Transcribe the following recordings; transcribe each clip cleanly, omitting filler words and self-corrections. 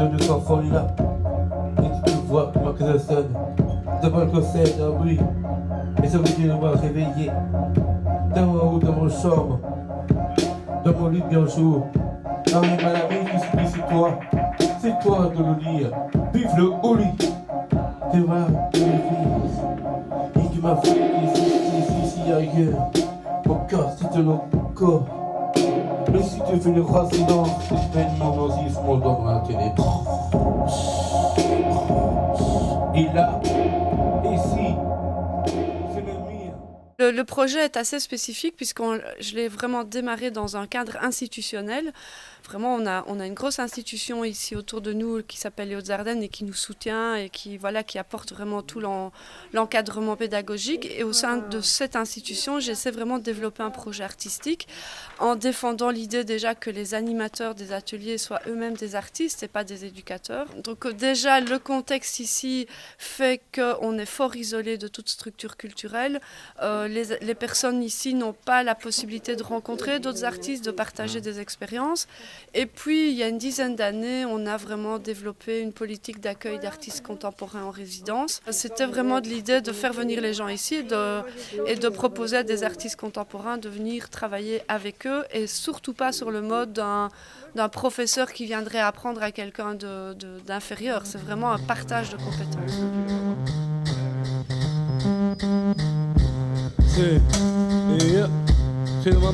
de notre enfant est là. Et tu vois comment que ça sonne. D'abord le concert d'un bruit. Et ça veut dire de moi réveillé. Dans mon haut, dans mon chambre. Dans mon lit bien chaud. Arrive à la vie qui se plie, c'est toi de le lire. Vive le au lit. Tu vois, de le vivre. Et tu m'as fait ici ailleurs. Mon cœur, c'est de leur corps. Mais si tu fais le roi silence, c'est peine mon osisme, mon doigt dans la ténèbre. Et là, ici, c'est le mien. Le projet est assez spécifique puisque je l'ai vraiment démarré dans un cadre institutionnel. Vraiment, on a une grosse institution ici autour de nous qui s'appelle les Hautes-Ardennes et qui nous soutient et qui apporte vraiment tout l'encadrement pédagogique. Et au sein de cette institution, j'essaie vraiment de développer un projet artistique en défendant l'idée déjà que les animateurs des ateliers soient eux-mêmes des artistes et pas des éducateurs. Donc déjà, le contexte ici fait qu'on est fort isolé de toute structure culturelle. Les personnes ici n'ont pas la possibilité de rencontrer d'autres artistes, de partager des expériences. Et puis, il y a une dizaine d'années, on a vraiment développé une politique d'accueil d'artistes contemporains en résidence. C'était vraiment de l'idée de faire venir les gens ici et de proposer à des artistes contemporains de venir travailler avec eux et surtout pas sur le mode d'un professeur qui viendrait apprendre à quelqu'un d'inférieur. C'est vraiment un partage de compétences. C'est le pas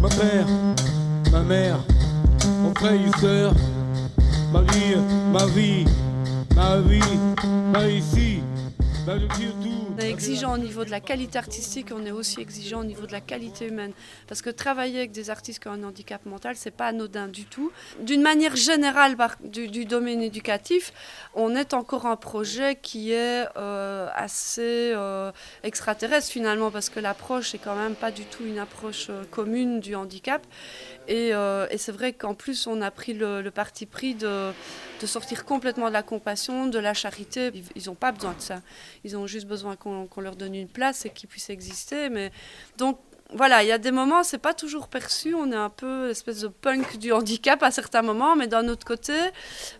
ma père, ma mère, mon frère et soeur, ma vie, ici, va le dire tout. On est exigeant au niveau de la qualité artistique, on est aussi exigeant au niveau de la qualité humaine. Parce que travailler avec des artistes qui ont un handicap mental, c'est pas anodin du tout. D'une manière générale du domaine éducatif, on est encore un projet qui est assez extraterrestre finalement, parce que l'approche est quand même pas du tout une approche commune du handicap. Et c'est vrai qu'en plus, on a pris le parti pris de sortir complètement de la compassion, de la charité. Ils n'ont pas besoin de ça. Ils ont juste besoin qu'on leur donne une place et qu'ils puissent exister. Mais donc, voilà, il y a des moments, c'est pas toujours perçu. On est un peu l'espèce de punk du handicap à certains moments. Mais d'un autre côté,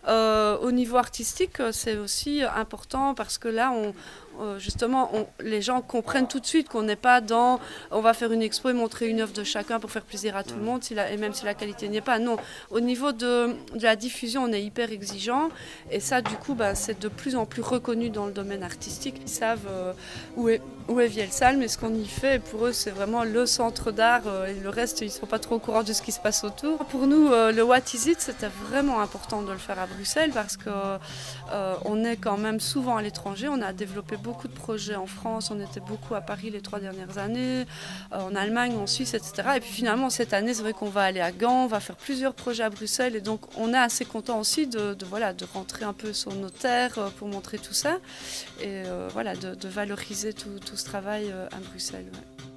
au niveau artistique, c'est aussi important parce que là, les gens comprennent tout de suite qu'on n'est pas dans on va faire une expo et montrer une œuvre de chacun pour faire plaisir à tout le monde, et même si la qualité n'y est pas. Non, au niveau de la diffusion, on est hyper exigeant et ça, du coup, c'est de plus en plus reconnu dans le domaine artistique. Ils savent où est Vielsalm et ce qu'on y fait. Et pour eux, c'est vraiment le centre d'art et le reste, ils ne sont pas trop au courant de ce qui se passe autour. Pour nous, le What Is It, c'était vraiment important de le faire à Bruxelles parce qu'on est quand même souvent à l'étranger. On a développé beaucoup de projets en France, on était beaucoup à Paris les 3 dernières années, en Allemagne, en Suisse, etc. Et puis finalement, cette année, c'est vrai qu'on va aller à Gand, on va faire plusieurs projets à Bruxelles. Et donc, on est assez content aussi de rentrer un peu sur nos terres pour montrer tout ça et de valoriser tout ce travail à Bruxelles. Ouais.